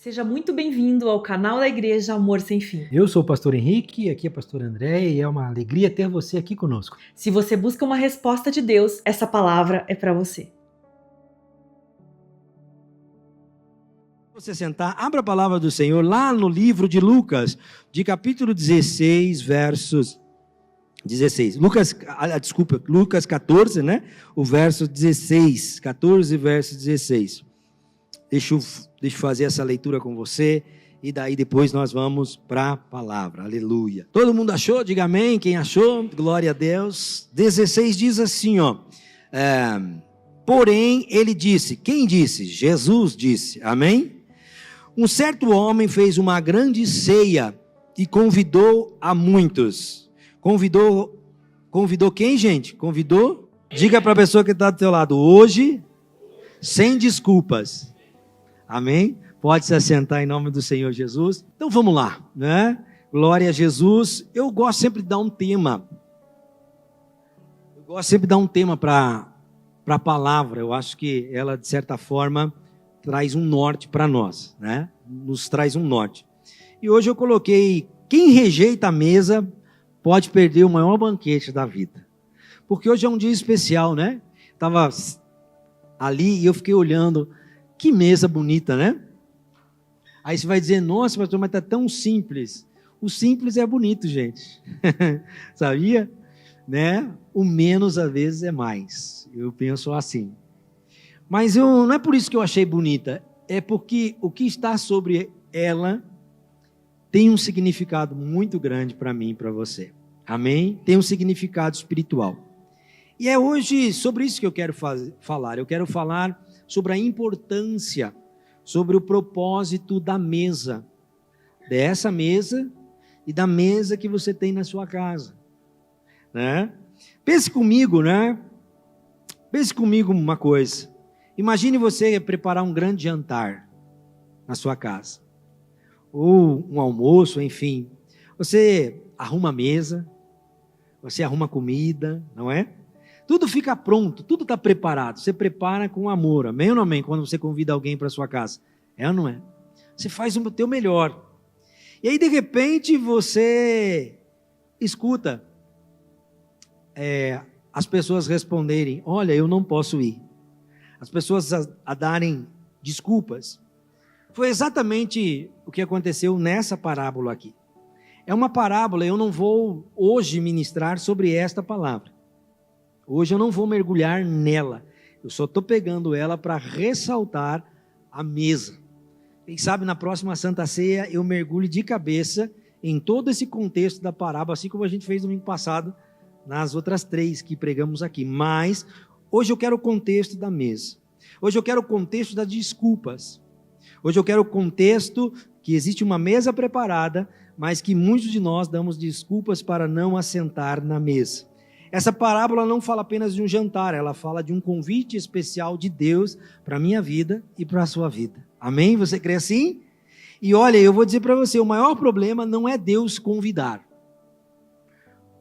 Seja muito bem-vindo ao canal da Igreja Amor Sem Fim. Eu sou o pastor Henrique, aqui é a pastora Andréia e é uma alegria ter você aqui conosco. Se você busca uma resposta de Deus, essa palavra é para você. Você sentar, abra a palavra do Senhor lá no livro de Lucas, de capítulo 16, versos 16. Lucas 14, né? O verso 16, 14, verso 16. Deixa eu fazer essa leitura com você e daí depois nós vamos para a palavra. Aleluia. Todo mundo achou? Diga amém. Quem achou? Glória a Deus. 16 diz assim, ó. Porém, ele disse. Quem disse? Jesus disse. Amém? Um certo homem fez uma grande ceia e convidou a muitos. Convidou quem, gente? Convidou? Diga para a pessoa que está do teu lado. Hoje, sem desculpas. Amém? Pode se assentar em nome do Senhor Jesus. Então vamos lá, né? Glória a Jesus. Eu gosto sempre de dar um tema. Para a palavra. Eu acho que ela, de certa forma, traz um norte para nós, né? Nos traz um norte. E hoje eu coloquei: quem rejeita a mesa pode perder o maior banquete da vida. Porque hoje é um dia especial, né? Estava ali e eu fiquei olhando. Que mesa bonita, né? Aí você vai dizer: nossa, pastor, mas está tão simples. O simples é bonito, gente. Sabia? Né? O menos, às vezes, é mais. Eu penso assim. Mas não é por isso que eu achei bonita. É porque o que está sobre ela tem um significado muito grande para mim e para você. Amém? Tem um significado espiritual. E é hoje sobre isso que eu quero falar. Eu quero falar sobre a importância, sobre o propósito da mesa, dessa mesa e da mesa que você tem na sua casa, né? Pense comigo, né? Pense comigo uma coisa. Imagine você preparar um grande jantar na sua casa, ou um almoço, enfim. Você arruma a mesa, você arruma comida, não é? Tudo fica pronto, tudo está preparado. Você prepara com amor, amém ou não amém? Quando você convida alguém para sua casa, é ou não é? Você faz o teu melhor. E aí, de repente, você escuta as pessoas responderem: olha, eu não posso ir. As pessoas a darem desculpas. Foi exatamente o que aconteceu nessa parábola aqui. É uma parábola, eu não vou hoje ministrar sobre esta palavra. Hoje eu não vou mergulhar nela, eu só estou pegando ela para ressaltar a mesa. Quem sabe na próxima Santa Ceia eu mergulho de cabeça em todo esse contexto da parábola, assim como a gente fez domingo passado nas outras 3 que pregamos aqui. Mas hoje eu quero o contexto da mesa. Hoje eu quero o contexto das desculpas. Hoje eu quero o contexto que existe uma mesa preparada, mas que muitos de nós damos desculpas para não assentar na mesa. Essa parábola não fala apenas de um jantar, ela fala de um convite especial de Deus para a minha vida e para a sua vida. Amém? Você crê assim? E olha, eu vou dizer para você, o maior problema não é Deus convidar.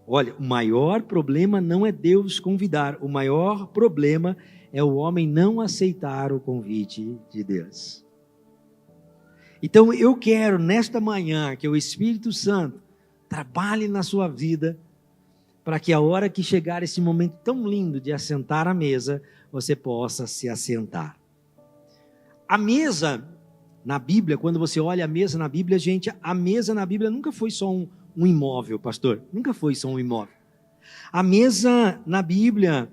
Olha, o maior problema não é Deus convidar, o maior problema é o homem não aceitar o convite de Deus. Então eu quero nesta manhã que o Espírito Santo trabalhe na sua vida, para que a hora que chegar esse momento tão lindo de assentar à mesa, você possa se assentar. A mesa na Bíblia, quando você olha a mesa na Bíblia, gente, a mesa na Bíblia nunca foi só um imóvel, pastor. Nunca foi só um imóvel. A mesa na Bíblia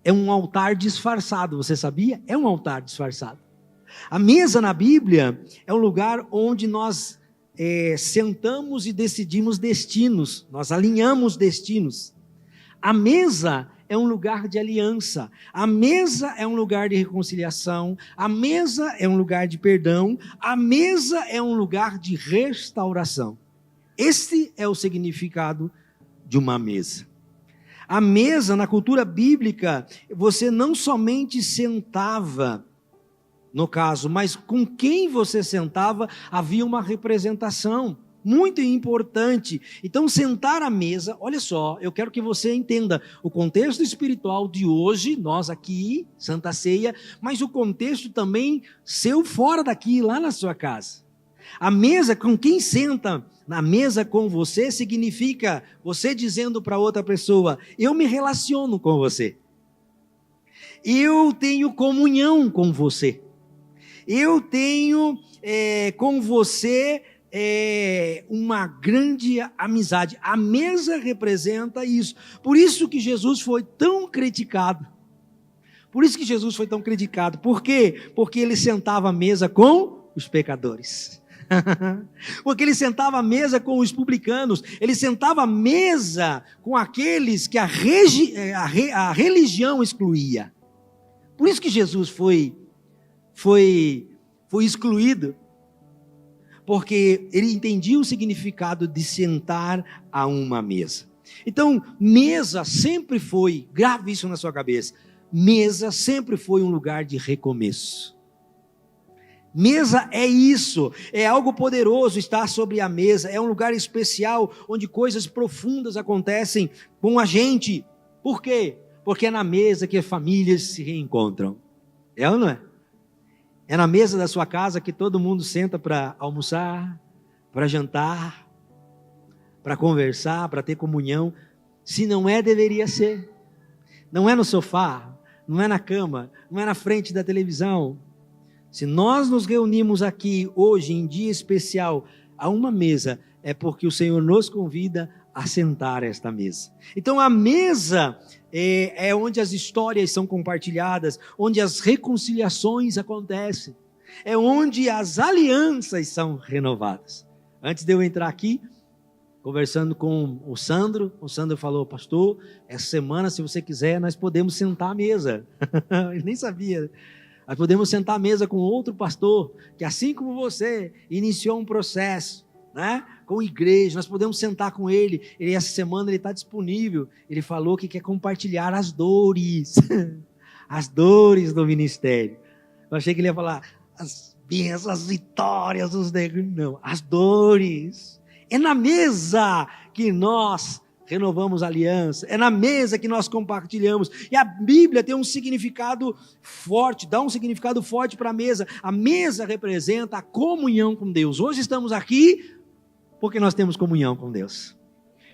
é um altar disfarçado, você sabia? É um altar disfarçado. A mesa na Bíblia é um lugar onde nós sentamos e decidimos destinos, nós alinhamos destinos. A mesa é um lugar de aliança, a mesa é um lugar de reconciliação, a mesa é um lugar de perdão, a mesa é um lugar de restauração. Esse é o significado de uma mesa. A mesa, na cultura bíblica, você não somente sentava, no caso, mas com quem você sentava havia uma representação. muito importante. Então, sentar à mesa, olha só, eu quero que você entenda o contexto espiritual de hoje, nós aqui, Santa Ceia, mas o contexto também seu fora daqui, lá na sua casa. A mesa com quem senta na mesa com você significa você dizendo para outra pessoa: eu me relaciono com você, eu tenho comunhão com você, eu tenho com você uma grande amizade. A mesa representa isso. Por isso que Jesus foi tão criticado. Por quê? Porque ele sentava à mesa com os pecadores. Porque ele sentava à mesa com os publicanos. Ele sentava à mesa com aqueles que a religião excluía. Por isso que Jesus foi excluído. Porque ele entendia o significado de sentar a uma mesa. Então, mesa sempre foi, grave isso na sua cabeça, mesa sempre foi um lugar de recomeço. Mesa é isso, é algo poderoso estar sobre a mesa, é um lugar especial onde coisas profundas acontecem com a gente. Por quê? Porque é na mesa que as famílias se reencontram. É ou não é? É na mesa da sua casa que todo mundo senta para almoçar, para jantar, para conversar, para ter comunhão. Se não é, deveria ser. Não é no sofá, não é na cama, não é na frente da televisão. Se nós nos reunimos aqui hoje, em dia especial, a uma mesa, é porque o Senhor nos convida a sentar a esta mesa. Então a mesa é onde as histórias são compartilhadas, onde as reconciliações acontecem, é onde as alianças são renovadas. Antes de eu entrar aqui, conversando com o Sandro falou: pastor, essa semana, se você quiser, nós podemos sentar à mesa. Ele nem sabia. Nós podemos sentar à mesa com outro pastor, que assim como você, iniciou um processo, né? Com igreja, nós podemos sentar com ele. Essa semana ele está disponível. Ele falou que quer compartilhar as dores, as dores do ministério. Eu achei que ele ia falar as vitórias dos negros. Não, as dores. É na mesa que nós renovamos a aliança, é na mesa que nós compartilhamos. E a Bíblia tem um significado forte, dá um significado forte para a mesa. A mesa representa a comunhão com Deus. Hoje estamos aqui porque nós temos comunhão com Deus.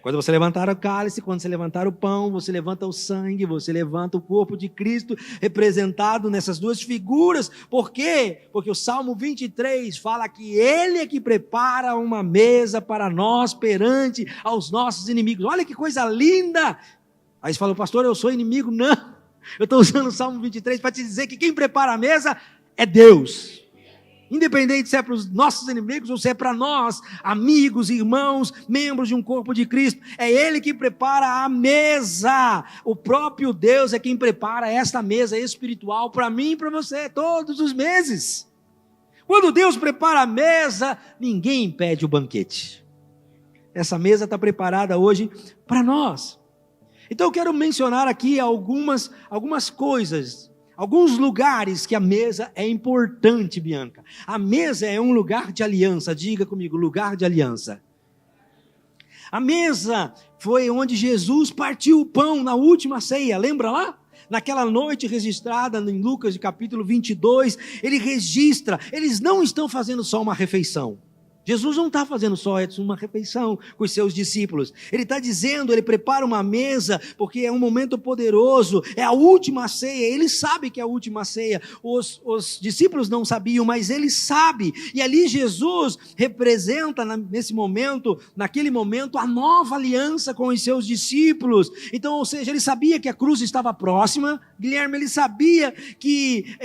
Quando você levantar o cálice, quando você levantar o pão, você levanta o sangue, você levanta o corpo de Cristo, representado nessas duas figuras. Por quê? Porque o Salmo 23 fala que Ele é que prepara uma mesa para nós perante aos nossos inimigos. Olha que coisa linda! Aí você fala: pastor, eu sou inimigo? Não, eu estou usando o Salmo 23 para te dizer que quem prepara a mesa é Deus. Independente se é para os nossos inimigos ou se é para nós, amigos, irmãos, membros de um corpo de Cristo, é Ele que prepara a mesa. O próprio Deus é quem prepara esta mesa espiritual para mim e para você, todos os meses. Quando Deus prepara a mesa, ninguém impede o banquete. Essa mesa está preparada hoje para nós. Então eu quero mencionar aqui algumas coisas, alguns lugares que a mesa é importante, Bianca. A mesa é um lugar de aliança. Diga comigo: lugar de aliança. A mesa foi onde Jesus partiu o pão na última ceia. Lembra lá? Naquela noite registrada em Lucas capítulo 22, ele registra, eles não estão fazendo só uma refeição. Jesus não está fazendo só uma refeição com os seus discípulos. Ele está dizendo, ele prepara uma mesa, porque é um momento poderoso, é a última ceia. Ele sabe que é a última ceia. Os discípulos não sabiam, mas ele sabe. E ali Jesus representa nesse momento, naquele momento, a nova aliança com os seus discípulos. Então, ou seja, ele sabia que a cruz estava próxima. Guilherme, ele sabia que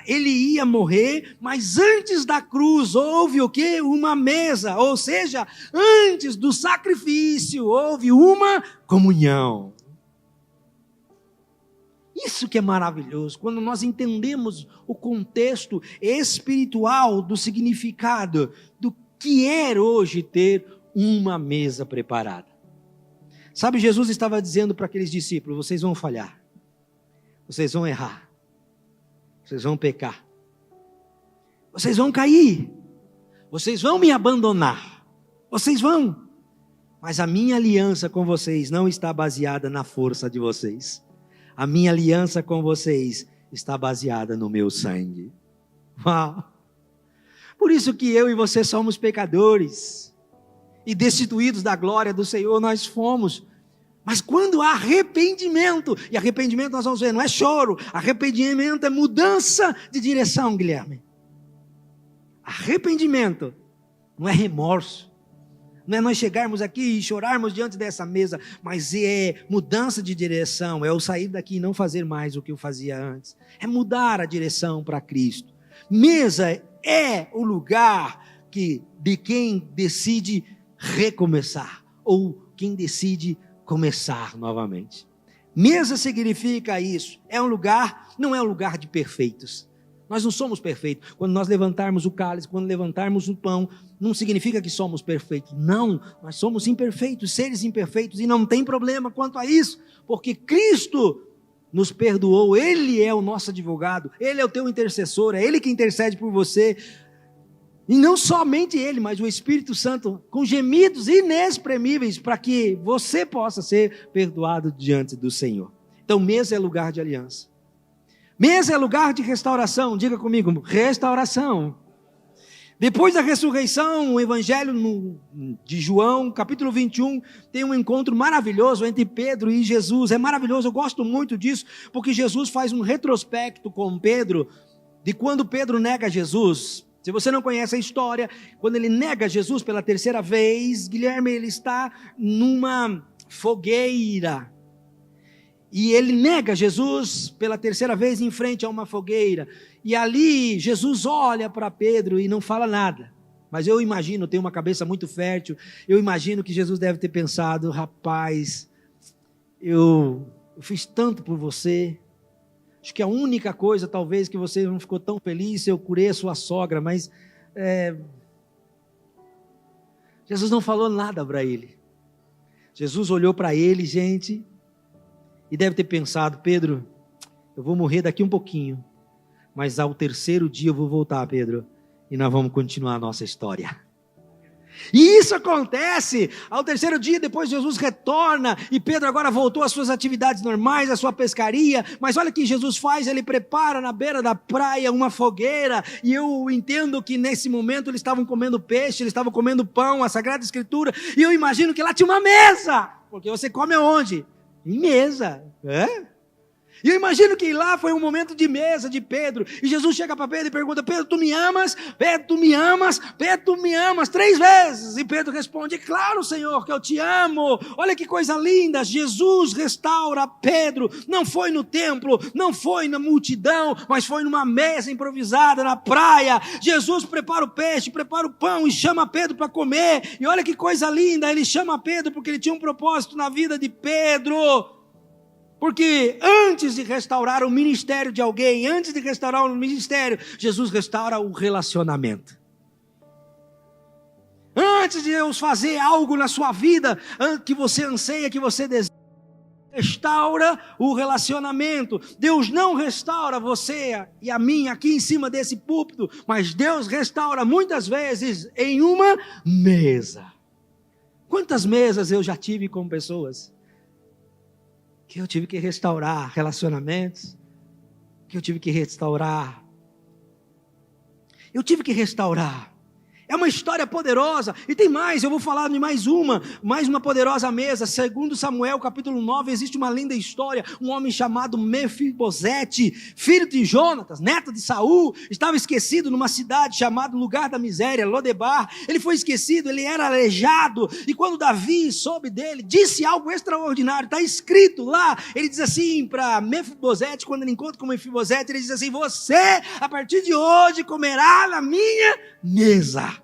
ele ia morrer, mas antes da cruz houve o quê? Uma mesa, ou seja, antes do sacrifício houve uma comunhão. Isso que é maravilhoso, quando nós entendemos o contexto espiritual do significado do que é hoje ter uma mesa preparada. Sabe, Jesus estava dizendo para aqueles discípulos: vocês vão falhar, vocês vão errar, vocês vão pecar, vocês vão cair. Vocês vão me abandonar. Vocês vão. Mas a minha aliança com vocês não está baseada na força de vocês. A minha aliança com vocês está baseada no meu sangue. Uau! Por isso que eu e você somos pecadores. E destituídos da glória do Senhor nós fomos. Mas quando há arrependimento, e arrependimento nós vamos ver, não é choro, arrependimento é mudança de direção, Guilherme. Arrependimento não é remorso, não é nós chegarmos aqui e chorarmos diante dessa mesa, mas é mudança de direção, é eu sair daqui e não fazer mais o que eu fazia antes, é mudar a direção para Cristo. Mesa é o lugar de quem decide recomeçar, ou quem decide começar novamente. Mesa significa isso, é um lugar, não é um lugar de perfeitos. Nós não somos perfeitos. Quando nós levantarmos o cálice, quando levantarmos o pão, não significa que somos perfeitos. Não, nós somos imperfeitos, seres imperfeitos, e não tem problema quanto a isso, porque Cristo nos perdoou, Ele é o nosso advogado, Ele é o teu intercessor, é Ele que intercede por você. E não somente Ele, mas o Espírito Santo, com gemidos inexprimíveis, para que você possa ser perdoado diante do Senhor. Então, mesa é lugar de aliança. Mesa é lugar de restauração. Diga comigo, restauração. Depois da ressurreição, o Evangelho de João, capítulo 21, tem um encontro maravilhoso entre Pedro e Jesus. É maravilhoso, eu gosto muito disso, porque Jesus faz um retrospecto com Pedro, de quando Pedro nega Jesus. Se você não conhece a história, quando ele nega Jesus pela terceira vez, Guilherme, ele está numa fogueira. E ele nega Jesus pela terceira vez em frente a uma fogueira. E ali Jesus olha para Pedro e não fala nada. Mas eu imagino, tem uma cabeça muito fértil, eu imagino que Jesus deve ter pensado, rapaz, eu fiz tanto por você. Acho que a única coisa, talvez, que você não ficou tão feliz, eu curei a sua sogra, mas Jesus não falou nada para ele. Jesus olhou para ele, gente, e deve ter pensado, Pedro, eu vou morrer daqui um pouquinho, mas ao terceiro dia eu vou voltar, Pedro, e nós vamos continuar a nossa história. E isso acontece ao terceiro dia, depois Jesus retorna, e Pedro agora voltou às suas atividades normais, à sua pescaria, mas olha o que Jesus faz, ele prepara na beira da praia uma fogueira, e eu entendo que nesse momento eles estavam comendo peixe, eles estavam comendo pão, a Sagrada Escritura, e eu imagino que lá tinha uma mesa, porque você come aonde? Em mesa, E eu imagino que lá foi um momento de mesa de Pedro, e Jesus chega para Pedro e pergunta, Pedro, tu me amas? Pedro, tu me amas? Pedro, tu me amas? 3 vezes, e Pedro responde, claro, Senhor, que eu te amo. Olha que coisa linda, Jesus restaura Pedro, não foi no templo, não foi na multidão, mas foi numa mesa improvisada na praia. Jesus prepara o peixe, prepara o pão e chama Pedro para comer, e olha que coisa linda, ele chama Pedro porque ele tinha um propósito na vida de Pedro. Porque antes de restaurar o ministério de alguém, antes de restaurar o ministério, Jesus restaura o relacionamento. Antes de Deus fazer algo na sua vida, que você anseia, que você deseja, restaura o relacionamento. Deus não restaura você e a mim aqui em cima desse púlpito, mas Deus restaura muitas vezes em uma mesa. Quantas mesas eu já tive com pessoas que eu tive que restaurar relacionamentos, que eu tive que restaurar. É uma história poderosa, e tem mais, eu vou falar de mais uma poderosa mesa. Segundo Samuel, capítulo 9, existe uma linda história, um homem chamado Mefibosete, filho de Jonatas, neto de Saul, estava esquecido numa cidade chamada Lugar da Miséria, Lodebar. Ele foi esquecido, ele era aleijado, e quando Davi soube dele, disse algo extraordinário, está escrito lá, ele diz assim para Mefibosete, quando ele encontra com Mefibosete, ele diz assim, você, a partir de hoje, comerá na minha mesa.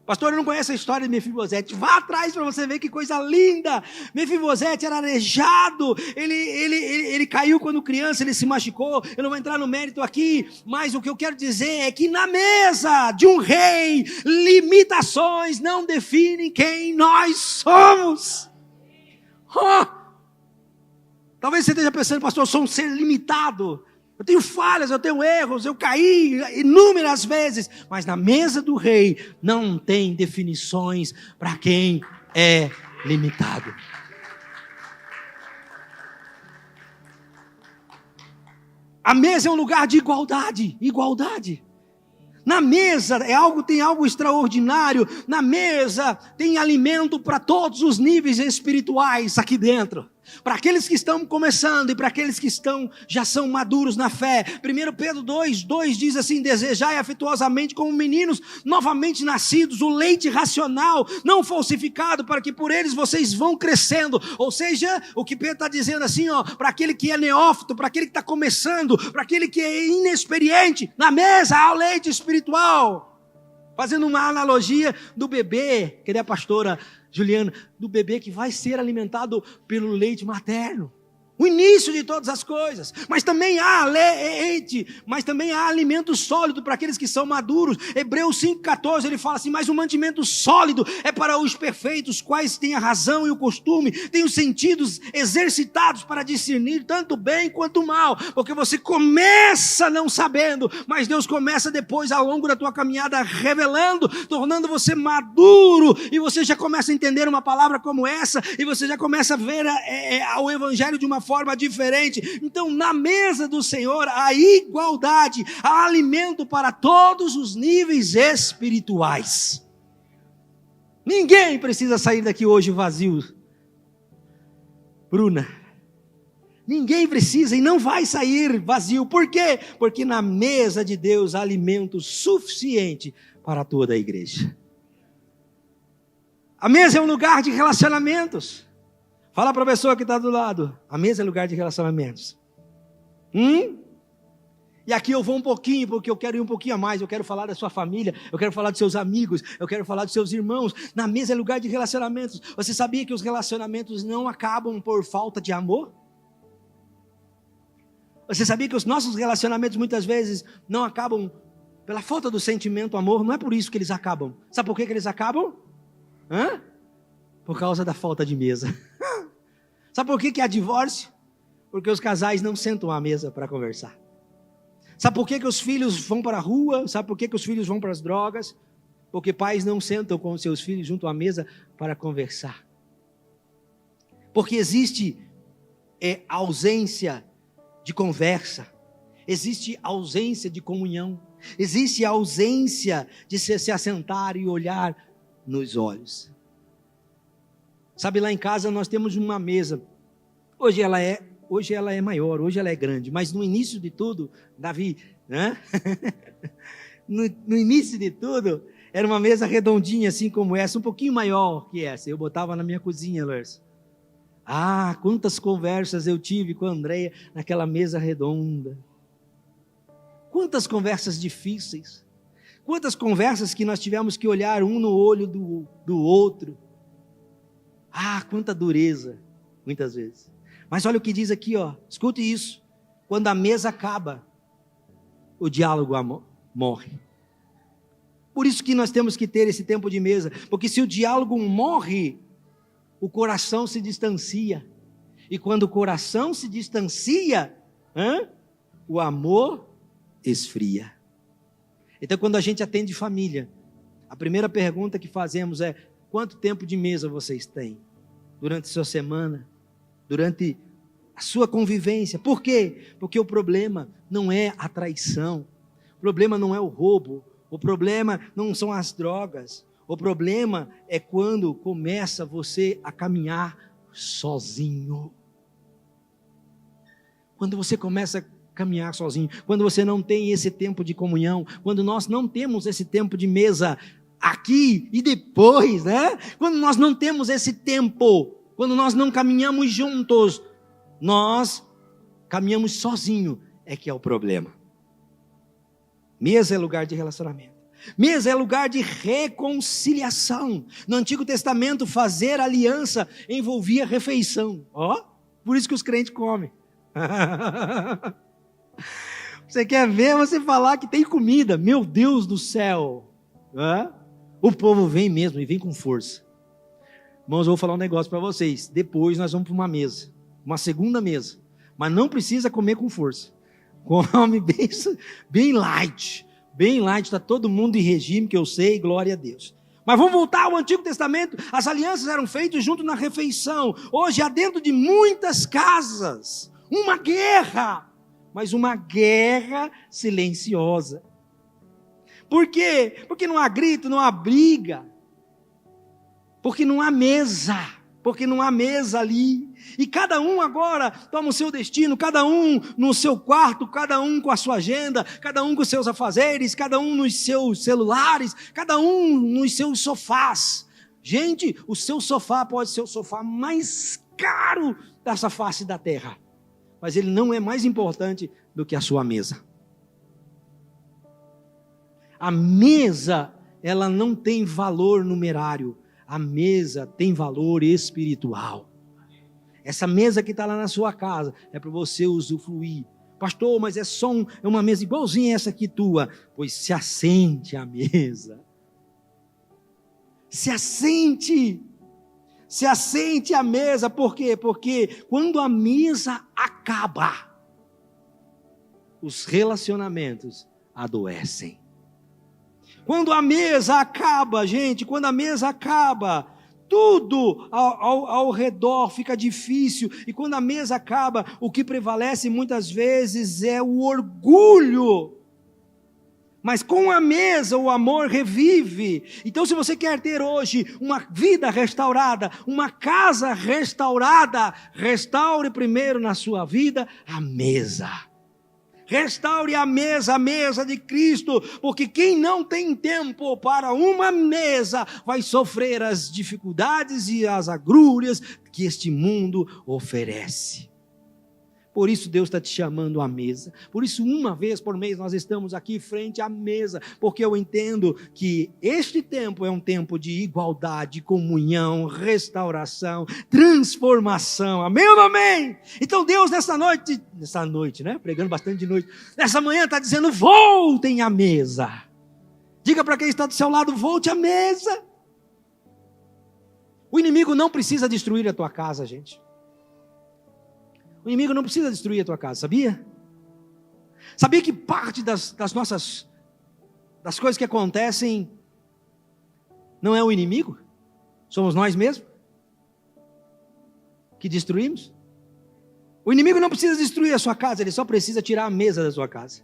Pastor, eu não conheço a história de Mefibosete. Vá atrás para você ver que coisa linda. Mefibosete era aleijado. Ele caiu quando criança, ele se machucou. Eu não vou entrar no mérito aqui, mas o que eu quero dizer é que na mesa de um rei, limitações não definem quem nós somos. Talvez você esteja pensando, pastor, eu sou um ser limitado. Eu tenho falhas, eu tenho erros, eu caí inúmeras vezes. Mas na mesa do rei não tem definições para quem é limitado. A mesa é um lugar de igualdade. Igualdade. Na mesa tem algo extraordinário. Na mesa tem alimento para todos os níveis espirituais aqui dentro. Para aqueles que estão começando e para aqueles que já são maduros na fé. 1 Pedro 2:2 diz assim: desejai afetuosamente como meninos novamente nascidos, o leite racional, não falsificado, para que por eles vocês vão crescendo. Ou seja, o que Pedro está dizendo assim, para aquele que é neófito, para aquele que está começando, para aquele que é inexperiente, na mesa há o leite espiritual. Fazendo uma analogia do bebê, cadê a pastora Juliana, do bebê que vai ser alimentado pelo leite materno. O início de todas as coisas. Mas também há leite, mas também há alimento sólido para aqueles que são maduros. Hebreus 5,14, ele fala assim: mas o mantimento sólido é para os perfeitos, quais têm a razão e o costume, têm os sentidos exercitados para discernir tanto bem quanto mal. Porque você começa não sabendo, mas Deus começa depois, ao longo da tua caminhada, revelando, tornando você maduro, e você já começa a entender uma palavra como essa, e você já começa a ver o evangelho de uma forma diferente. Então, na mesa do Senhor há igualdade, há alimento para todos os níveis espirituais. Ninguém precisa sair daqui hoje vazio, Bruna. Ninguém precisa e não vai sair vazio. Por quê? Porque na mesa de Deus há alimento suficiente para toda a igreja. A mesa é um lugar de relacionamentos. Fala para a pessoa que está do lado: a mesa é lugar de relacionamentos. E aqui eu vou um pouquinho, porque eu quero ir um pouquinho a mais. Eu quero falar da sua família, eu quero falar dos seus amigos, eu quero falar dos seus irmãos. Na mesa é lugar de relacionamentos. Você sabia que os relacionamentos não acabam por falta de amor? Você sabia que os nossos relacionamentos muitas vezes não acabam pela falta do sentimento amor? Não é por isso que eles acabam. Sabe por que eles acabam? Por causa da falta de mesa. Sabe por que há divórcio? Porque os casais não sentam à mesa para conversar. Sabe por que os filhos vão para a rua? Sabe por que os filhos vão para as drogas? Porque pais não sentam com os seus filhos junto à mesa para conversar. Porque existe ausência de conversa. Existe ausência de comunhão. Existe ausência de se assentar e olhar nos olhos. Sabe, lá em casa nós temos uma mesa. Hoje ela é maior, hoje ela é grande. Mas no início de tudo, Davi, né? no início de tudo, era uma mesa redondinha assim como essa, um pouquinho maior que essa. Eu botava na minha cozinha, Lers. Quantas conversas eu tive com a Andréia naquela mesa redonda. Quantas conversas difíceis. Quantas conversas que nós tivemos que olhar um no olho do outro. Quanta dureza, muitas vezes. Mas olha o que diz aqui, escute isso. Quando a mesa acaba, o diálogo morre. Por isso que nós temos que ter esse tempo de mesa. Porque se o diálogo morre, o coração se distancia. E quando o coração se distancia, o amor esfria. Então, quando a gente atende família, a primeira pergunta que fazemos é: quanto tempo de mesa vocês têm? Durante a sua semana? Durante a sua convivência? Por quê? Porque o problema não é a traição. O problema não é o roubo. O problema não são as drogas. O problema é quando começa você a caminhar sozinho. Quando você começa a caminhar sozinho. Quando você não tem esse tempo de comunhão. Quando nós não temos esse tempo de mesa aqui e depois, né? Quando nós não temos esse tempo, quando nós não caminhamos juntos, nós caminhamos sozinho, é que é o problema. Mesa é lugar de relacionamento. Mesa é lugar de reconciliação. No Antigo Testamento, fazer aliança envolvia refeição. Por isso que os crentes comem. Você quer ver você falar que tem comida? Meu Deus do céu! O povo vem mesmo e vem com força. Irmãos, eu vou falar um negócio para vocês. Depois nós vamos para uma mesa, uma segunda mesa. Mas não precisa comer com força. come bem light, está todo mundo em regime, que eu sei, glória a Deus. Mas vamos voltar ao Antigo Testamento. As alianças eram feitas junto na refeição. Hoje há dentro de muitas casas uma guerra, mas uma guerra silenciosa. Por quê? Porque não há grito, não há briga, porque não há mesa, ali. E cada um agora toma o seu destino, cada um no seu quarto, cada um com a sua agenda, cada um com os seus afazeres, cada um nos seus celulares, cada um nos seus sofás. Gente, o seu sofá pode ser o sofá mais caro dessa face da terra, mas ele não é mais importante do que a sua mesa. A mesa, ela não tem valor numerário, a mesa tem valor espiritual. Essa mesa que está lá na sua casa é para você usufruir. Pastor, mas é só uma mesa igualzinha essa aqui tua. Pois se assente à mesa. Se assente à mesa. Por quê? Porque quando a mesa acaba, os relacionamentos adoecem. Quando a mesa acaba, gente, tudo ao redor fica difícil. E quando a mesa acaba, o que prevalece muitas vezes é o orgulho. Mas com a mesa o amor revive. Então, se você quer ter hoje uma vida restaurada, uma casa restaurada, restaure primeiro na sua vida a mesa. Restaure a mesa de Cristo, porque quem não tem tempo para uma mesa vai sofrer as dificuldades e as agrúrias que este mundo oferece. Por isso Deus está te chamando à mesa. Por isso uma vez por mês nós estamos aqui frente à mesa, porque eu entendo que este tempo é um tempo de igualdade, comunhão, restauração, transformação. Amém ou não amém? Então Deus nessa noite, né? Pregando bastante de noite, nessa manhã está dizendo: voltem à mesa. Diga para quem está do seu lado: volte à mesa. O inimigo não precisa destruir a tua casa, gente. O inimigo não precisa destruir a tua casa, sabia? Sabia que parte das coisas que acontecem não é o inimigo? Somos nós mesmos que destruímos. O inimigo não precisa destruir a sua casa, ele só precisa tirar a mesa da sua casa.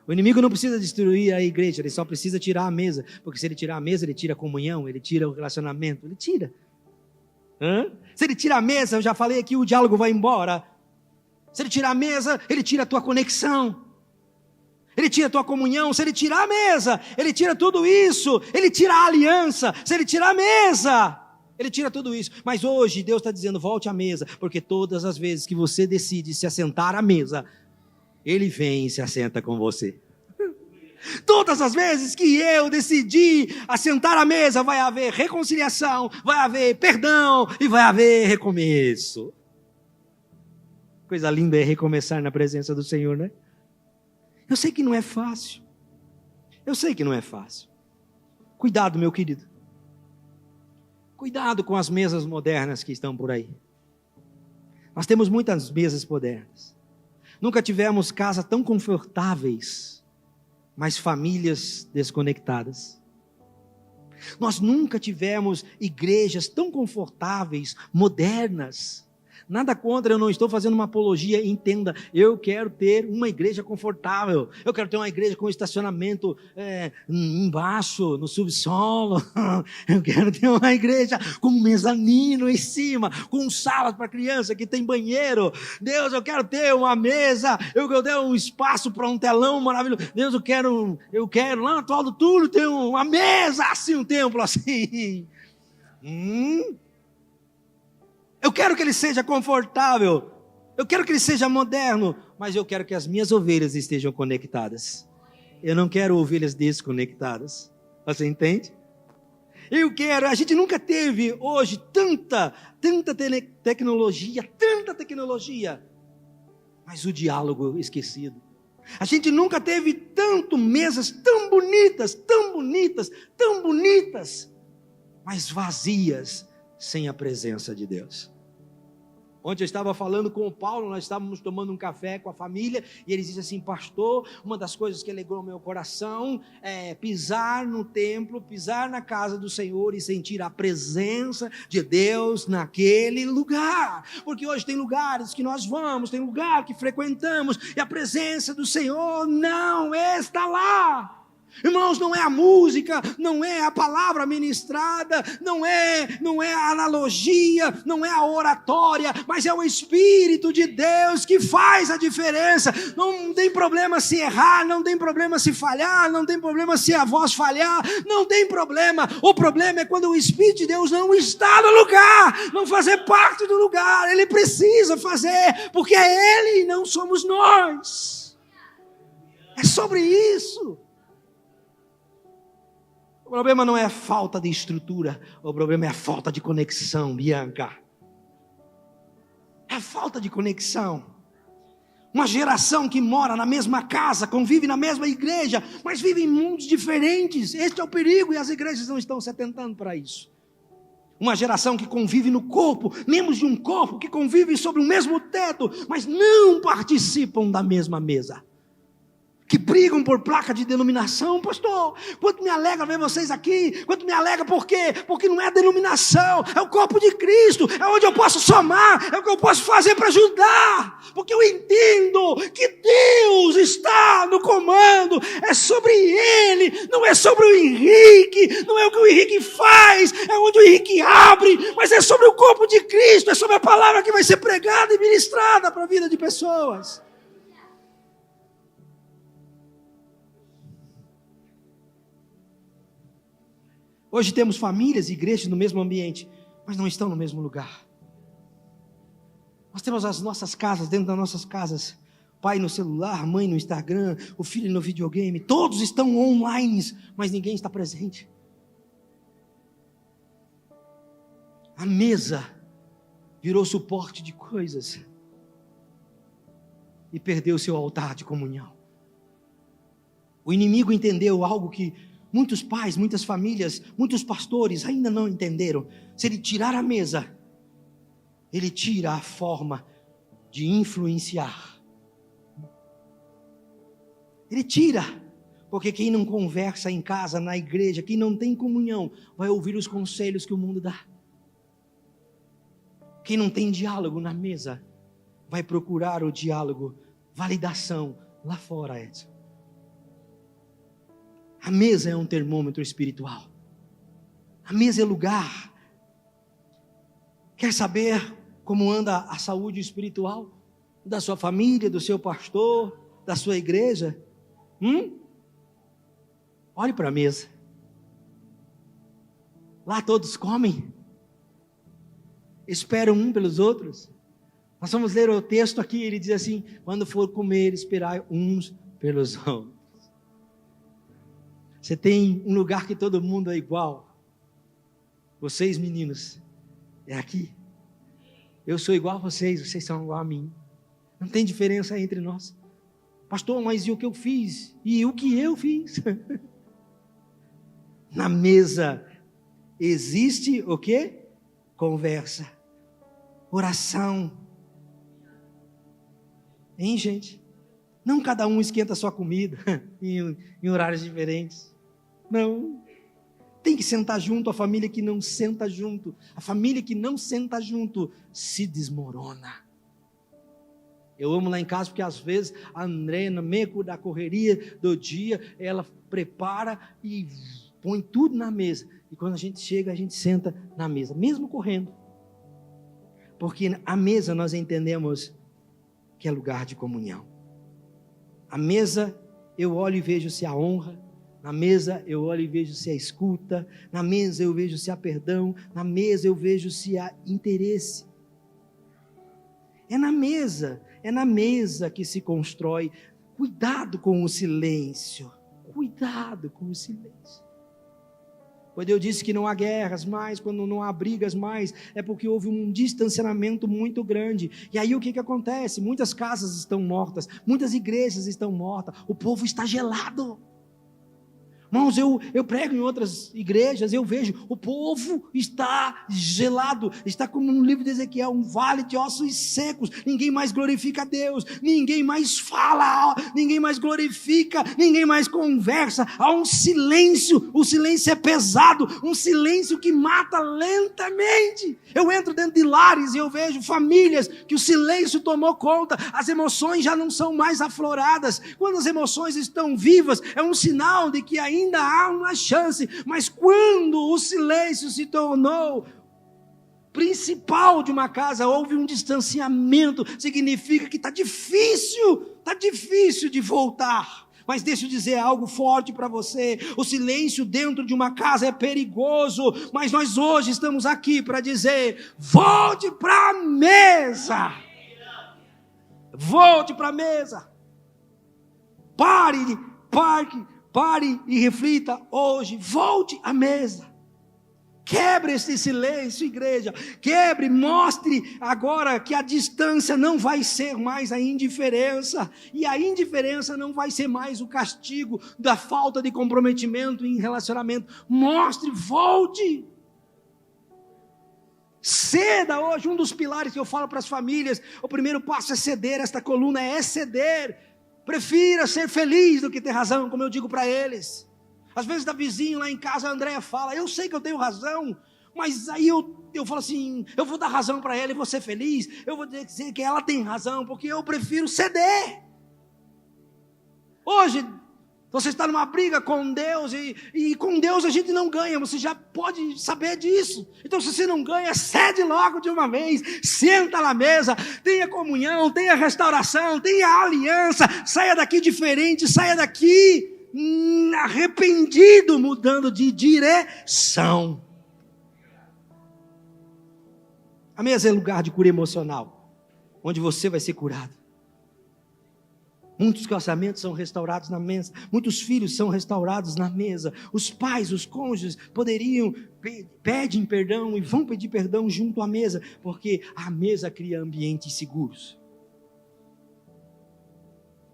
O inimigo não precisa destruir a igreja, ele só precisa tirar a mesa, porque se ele tirar a mesa, ele tira a comunhão, ele tira o relacionamento, ele tira. Se ele tira a mesa, eu já falei aqui, o diálogo vai embora. Se ele tirar a mesa, ele tira a tua conexão, ele tira a tua comunhão. Se ele tirar a mesa, ele tira tudo isso, ele tira a aliança. Se ele tirar a mesa, ele tira tudo isso. Mas hoje Deus está dizendo: volte à mesa, porque todas as vezes que você decide se assentar à mesa, Ele vem e se assenta com você. Todas as vezes que eu decidi assentar à mesa, vai haver reconciliação, vai haver perdão e vai haver recomeço. Coisa linda é recomeçar na presença do Senhor, né? Eu sei que não é fácil. Cuidado, meu querido. Cuidado com as mesas modernas que estão por aí. Nós temos muitas mesas modernas. Nunca tivemos casas tão confortáveis, mas famílias desconectadas. Nós nunca tivemos igrejas tão confortáveis, modernas. Nada contra, eu não estou fazendo uma apologia, entenda, eu quero ter uma igreja confortável, eu quero ter uma igreja com estacionamento embaixo, no subsolo, eu quero ter uma igreja com um mezanino em cima, com salas para criança que tem banheiro. Deus, eu quero ter uma mesa, eu quero ter um espaço para um telão maravilhoso. Deus, eu quero lá no atual do Túlio ter uma mesa assim, um templo assim. Eu quero que ele seja confortável, eu quero que ele seja moderno, mas eu quero que as minhas ovelhas estejam conectadas. Eu não quero ovelhas desconectadas. Você entende? A gente nunca teve hoje tanta tecnologia, mas o diálogo esquecido. A gente nunca teve tanto mesas tão bonitas, mas vazias, sem a presença de Deus. Ontem eu estava falando com o Paulo, nós estávamos tomando um café com a família, e ele disse assim: pastor, uma das coisas que alegrou meu coração é pisar no templo, pisar na casa do Senhor e sentir a presença de Deus naquele lugar, porque hoje tem lugares que nós vamos, tem lugar que frequentamos, e a presença do Senhor não está lá. Irmãos, não é a música, não é a palavra ministrada, não é a analogia, não é a oratória, mas é o Espírito de Deus que faz a diferença. Não tem problema se errar, não tem problema se falhar, não tem problema se a voz falhar, não tem problema. O problema é quando o Espírito de Deus não está no lugar, não fazer parte do lugar. Ele precisa fazer, porque é Ele e não somos nós. É sobre isso. O problema não é a falta de estrutura, o problema é a falta de conexão, Bianca. É a falta de conexão. Uma geração que mora na mesma casa, convive na mesma igreja, mas vive em mundos diferentes. Este é o perigo e as igrejas não estão se atentando para isso. Uma geração que convive no corpo, membros de um corpo que convivem sobre o mesmo teto, mas não participam da mesma mesa. Que brigam por placa de denominação. Pastor, quanto me alegra ver vocês aqui, quanto me alegra, por quê? Porque não é a denominação, é o corpo de Cristo, é onde eu posso somar, é o que eu posso fazer para ajudar, porque eu entendo que Deus está no comando, é sobre Ele, não é sobre o Henrique, não é o que o Henrique faz, é onde o Henrique abre, mas é sobre o corpo de Cristo, é sobre a palavra que vai ser pregada e ministrada para a vida de pessoas. Hoje temos famílias e igrejas no mesmo ambiente, mas não estão no mesmo lugar. Nós temos as nossas casas, dentro das nossas casas, pai no celular, mãe no Instagram, o filho no videogame, todos estão online, mas ninguém está presente. A mesa virou suporte de coisas e perdeu seu altar de comunhão. O inimigo entendeu algo que muitos pais, muitas famílias, muitos pastores ainda não entenderam. Se ele tirar a mesa, ele tira a forma de influenciar. Ele tira, porque quem não conversa em casa, na igreja, quem não tem comunhão, vai ouvir os conselhos que o mundo dá. Quem não tem diálogo na mesa, vai procurar o diálogo, validação lá fora, Edson. A mesa é um termômetro espiritual. A mesa é lugar. Quer saber como anda a saúde espiritual da sua família, do seu pastor, da sua igreja? Olhe para a mesa. Lá todos comem, esperam um pelos outros. Nós vamos ler o texto aqui, ele diz assim: quando for comer, esperai uns pelos outros. Você tem um lugar que todo mundo é igual. Vocês, meninos, é aqui. Eu sou igual a vocês, vocês são igual a mim. Não tem diferença entre nós. Pastor, mas e o que eu fiz? E o que eu fiz? Na mesa existe o quê? Conversa, oração. Hein, gente? Não cada um esquenta a sua comida em horários diferentes. Não. Tem que sentar junto. A família que não senta junto, a família que não senta junto, se desmorona. Eu amo lá em casa porque às vezes a André, no meio da correria do dia, ela prepara e põe tudo na mesa. E quando a gente chega, a gente senta na mesa, mesmo correndo. Porque a mesa nós entendemos que é lugar de comunhão. A mesa eu olho e vejo se há honra. Na mesa eu olho e vejo se há escuta. Na mesa eu vejo se há perdão. Na mesa eu vejo se há interesse. É na mesa que se constrói. Cuidado com o silêncio. Cuidado com o silêncio. Quando eu disse que não há guerras mais, quando não há brigas mais, é porque houve um distanciamento muito grande. E aí o que acontece? Muitas casas estão mortas, muitas igrejas estão mortas, o povo está gelado. Irmãos, eu prego em outras igrejas, eu vejo, o povo está gelado, está como no livro de Ezequiel, um vale de ossos secos, ninguém mais glorifica a Deus, ninguém mais fala, ninguém mais glorifica, ninguém mais conversa, há um silêncio, o silêncio é pesado, um silêncio que mata lentamente. Eu entro dentro de lares e eu vejo famílias que o silêncio tomou conta, as emoções já não são mais afloradas. Quando as emoções estão vivas, é um sinal de que ainda há uma chance, mas quando o silêncio se tornou principal de uma casa, houve um distanciamento, significa que está difícil de voltar. Mas deixa eu dizer algo forte para você, o silêncio dentro de uma casa é perigoso, mas nós hoje estamos aqui para dizer, volte para a mesa, volte para a mesa, pare e reflita hoje, volte à mesa, quebre esse silêncio, igreja, quebre, mostre agora que a distância não vai ser mais a indiferença, e a indiferença não vai ser mais o castigo da falta de comprometimento em relacionamento, mostre, volte, ceda hoje. Um dos pilares que eu falo para as famílias, o primeiro passo é ceder, esta coluna é ceder. Prefira ser feliz do que ter razão, como eu digo para eles. Às vezes da vizinho lá em casa, a Andréia fala, eu sei que eu tenho razão, mas aí eu falo assim, eu vou dar razão para ela e vou ser feliz, eu vou dizer que ela tem razão, porque eu prefiro ceder. Hoje, você está numa briga com Deus, e com Deus a gente não ganha, você já pode saber disso. Então se você não ganha, cede logo de uma vez, senta na mesa, tenha comunhão, tenha restauração, tenha aliança, saia daqui diferente, saia daqui arrependido, mudando de direção. A mesa é lugar de cura emocional, onde você vai ser curado. Muitos casamentos são restaurados na mesa, muitos filhos são restaurados na mesa, os pais, os cônjuges pedem perdão e vão pedir perdão junto à mesa, porque a mesa cria ambientes seguros.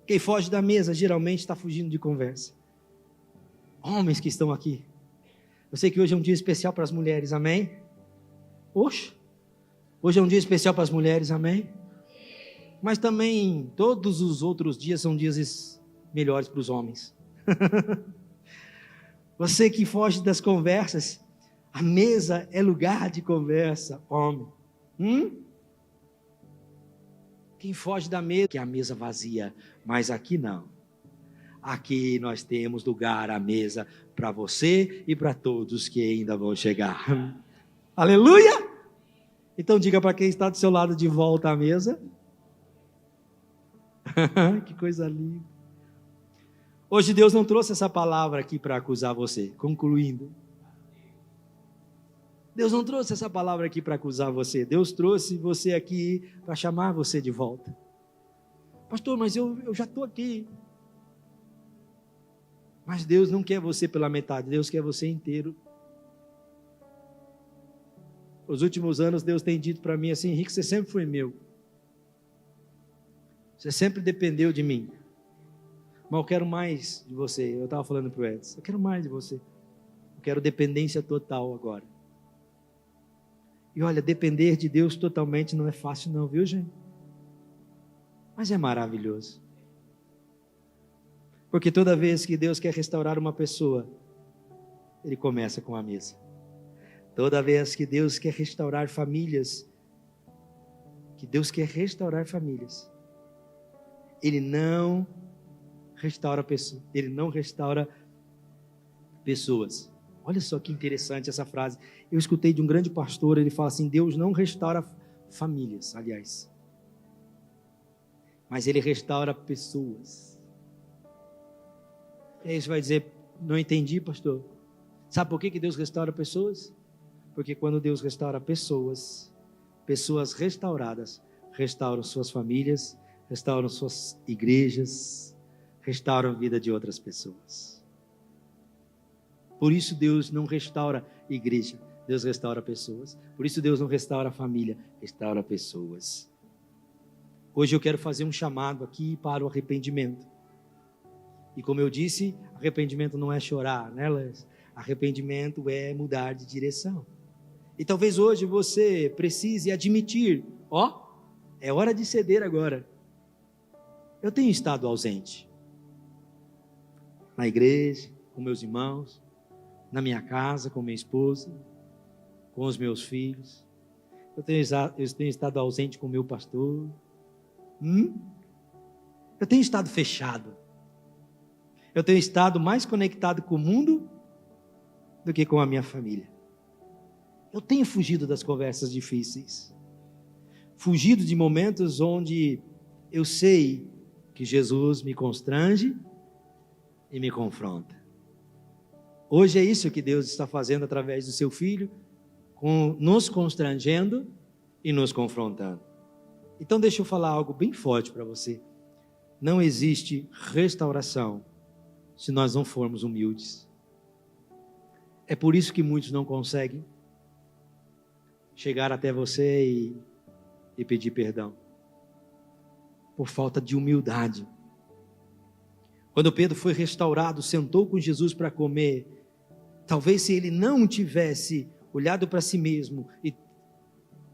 Quem foge da mesa geralmente está fugindo de conversa. Homens que estão aqui, eu sei que hoje é um dia especial para as mulheres, amém? Hoje é um dia especial para as mulheres, amém? Mas também todos os outros dias são dias melhores para os homens. Você que foge das conversas, a mesa é lugar de conversa, homem. Quem foge da mesa, que é a mesa vazia, mas aqui não. Aqui nós temos lugar à mesa para você e para todos que ainda vão chegar. Aleluia! Então diga para quem está do seu lado, de volta à mesa. Que coisa linda. Hoje Deus não trouxe essa palavra aqui para acusar você. Concluindo, Deus não trouxe essa palavra aqui para acusar você. Deus trouxe você aqui para chamar você de volta. Pastor, mas eu já estou aqui. Mas Deus não quer você pela metade, Deus quer você inteiro. Nos últimos anos Deus tem dito para mim assim, Henrique, você sempre foi meu. Você sempre dependeu de mim. Mas eu quero mais de você. Eu estava falando para o Edson, eu quero mais de você. Eu quero dependência total agora. E olha, depender de Deus totalmente não é fácil não, viu, gente? Mas é maravilhoso. Porque toda vez que Deus quer restaurar uma pessoa, Ele começa com a mesa. Toda vez que Deus quer restaurar famílias, Ele não restaura pessoas. Ele não restaura pessoas. Olha só que interessante essa frase. Eu escutei de um grande pastor, ele fala assim, Deus não restaura famílias, aliás. Mas Ele restaura pessoas. E aí você vai dizer, não entendi, pastor. Sabe por que Deus restaura pessoas? Porque quando Deus restaura pessoas, pessoas restauradas, restauram suas famílias, restauram suas igrejas, restauram a vida de outras pessoas. Por isso Deus não restaura igreja, Deus restaura pessoas. Por isso Deus não restaura a família, restaura pessoas. Hoje eu quero fazer um chamado aqui para o arrependimento. E como eu disse, arrependimento não é chorar, né, Lance? Arrependimento é mudar de direção. E talvez hoje você precise admitir, é hora de ceder agora. Eu tenho estado ausente. Na igreja, com meus irmãos, na minha casa, com minha esposa, com os meus filhos. Eu tenho estado ausente com o meu pastor. Eu tenho estado fechado. Eu tenho estado mais conectado com o mundo do que com a minha família. Eu tenho fugido das conversas difíceis. Fugido de momentos onde eu sei que Jesus me constrange e me confronta. Hoje é isso que Deus está fazendo através do seu Filho, nos constrangendo e nos confrontando. Então deixa eu falar algo bem forte para você. Não existe restauração se nós não formos humildes. É por isso que muitos não conseguem chegar até você e pedir perdão. Por falta de humildade. Quando Pedro foi restaurado, sentou com Jesus para comer, talvez se ele não tivesse olhado para si mesmo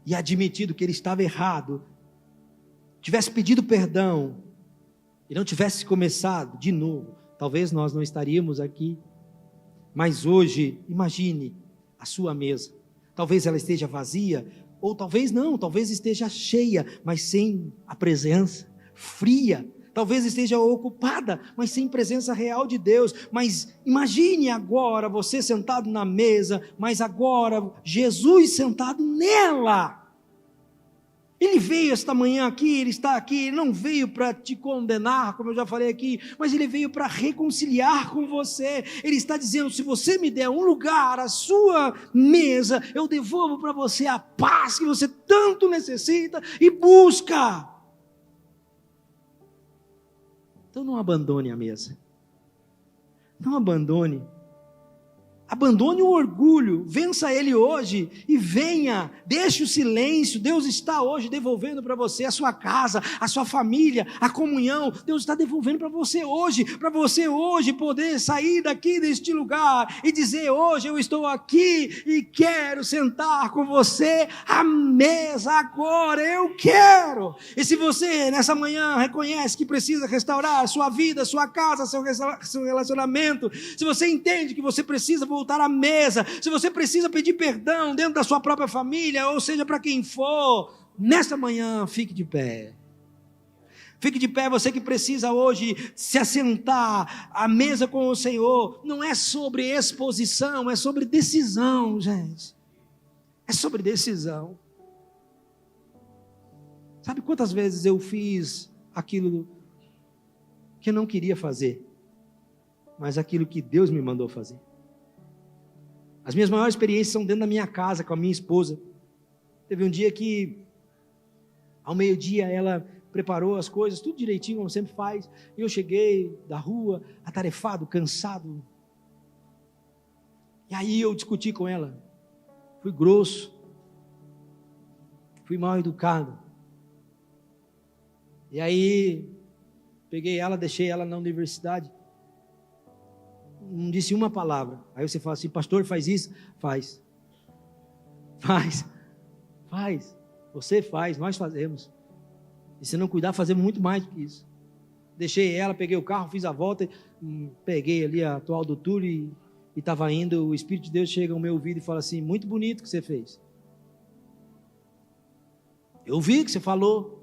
e admitido que ele estava errado, tivesse pedido perdão e não tivesse começado de novo, talvez nós não estaríamos aqui. Mas hoje, imagine a sua mesa. Talvez ela esteja vazia, ou talvez não, talvez esteja cheia, mas sem a presença, fria. Talvez esteja ocupada, mas sem presença real de Deus. Mas imagine agora você sentado na mesa, mas agora Jesus sentado nela. Ele veio esta manhã aqui, ele está aqui, ele não veio para te condenar, como eu já falei aqui, mas ele veio para reconciliar com você. Ele está dizendo, se você me der um lugar, a sua mesa, eu devolvo para você a paz que você tanto necessita e busca. Então não abandone a mesa. Não abandone. Abandone o orgulho, vença ele hoje e venha, deixe o silêncio. Deus está hoje devolvendo para você a sua casa, a sua família, a comunhão. Deus está devolvendo para você hoje poder sair daqui deste lugar e dizer, hoje eu estou aqui e quero sentar com você à mesa agora, eu quero. E se você nessa manhã reconhece que precisa restaurar a sua vida, a sua casa, seu relacionamento, se você entende que você precisa voltar à mesa, se você precisa pedir perdão dentro da sua própria família, ou seja, para quem for, nesta manhã, fique de pé. Fique de pé, você que precisa hoje se assentar à mesa com o Senhor. Não é sobre exposição, é sobre decisão, gente. É sobre decisão. Sabe quantas vezes eu fiz aquilo que eu não queria fazer, mas aquilo que Deus me mandou fazer? As minhas maiores experiências são dentro da minha casa, com a minha esposa. Teve um dia que, ao meio-dia, ela preparou as coisas, tudo direitinho, como sempre faz. E eu cheguei da rua, atarefado, cansado. E aí eu discuti com ela. Fui grosso. Fui mal educado. E aí, peguei ela, deixei ela na universidade. Não disse uma palavra. Aí você fala assim, pastor, faz isso? Faz. Você faz, nós fazemos. E se não cuidar, fazemos muito mais do que isso. Deixei ela, peguei o carro, fiz a volta, peguei ali a toalha do tour e estava indo. O Espírito de Deus chega ao meu ouvido e fala assim, muito bonito o que você fez. Eu vi que você falou.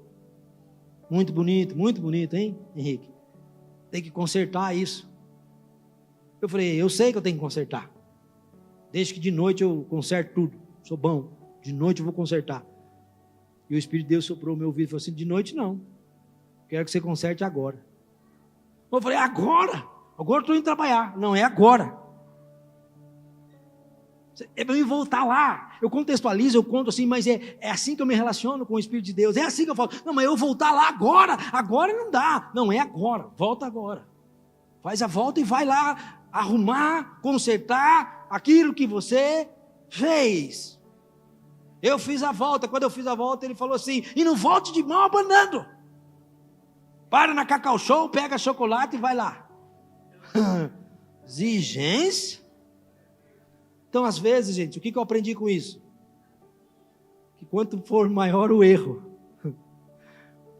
Muito bonito, hein, Henrique? Tem que consertar isso. Eu falei, eu sei que eu tenho que consertar. Desde que de noite eu conserto tudo. Sou bom. De noite eu vou consertar. E o Espírito de Deus soprou o meu ouvido e falou assim, de noite não. Quero que você conserte agora. Eu falei, agora? Agora eu estou indo trabalhar. Não, é agora. É para eu voltar lá. Eu contextualizo, eu conto assim, mas é assim que eu me relaciono com o Espírito de Deus. É assim que eu falo. Não, mas eu voltar lá agora. Agora não dá. Não, é agora. Volta agora. Faz a volta e vai lá arrumar, consertar aquilo que você fez. Eu fiz a volta. Quando eu fiz a volta, ele falou assim, e não volte de mão abanando. Para na Cacau Show, pega chocolate e vai lá. Exigência? Então, às vezes, gente, o que eu aprendi com isso? Que quanto for maior o erro,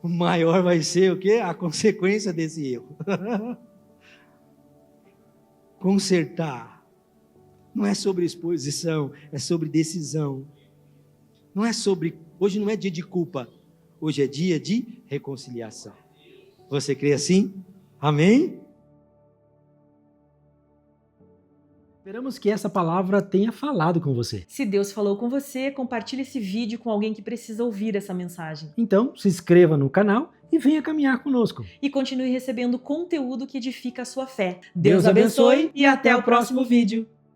maior vai ser o quê? A consequência desse erro. Consertar não é sobre exposição, é sobre decisão. Não é sobre, hoje não é dia de culpa, hoje é dia de reconciliação. Você crê assim? Amém? Esperamos que essa palavra tenha falado com você. Se Deus falou com você, compartilhe esse vídeo com alguém que precisa ouvir essa mensagem. Então, se inscreva no canal e venha caminhar conosco. E continue recebendo conteúdo que edifica a sua fé. Deus abençoe e até o próximo vídeo.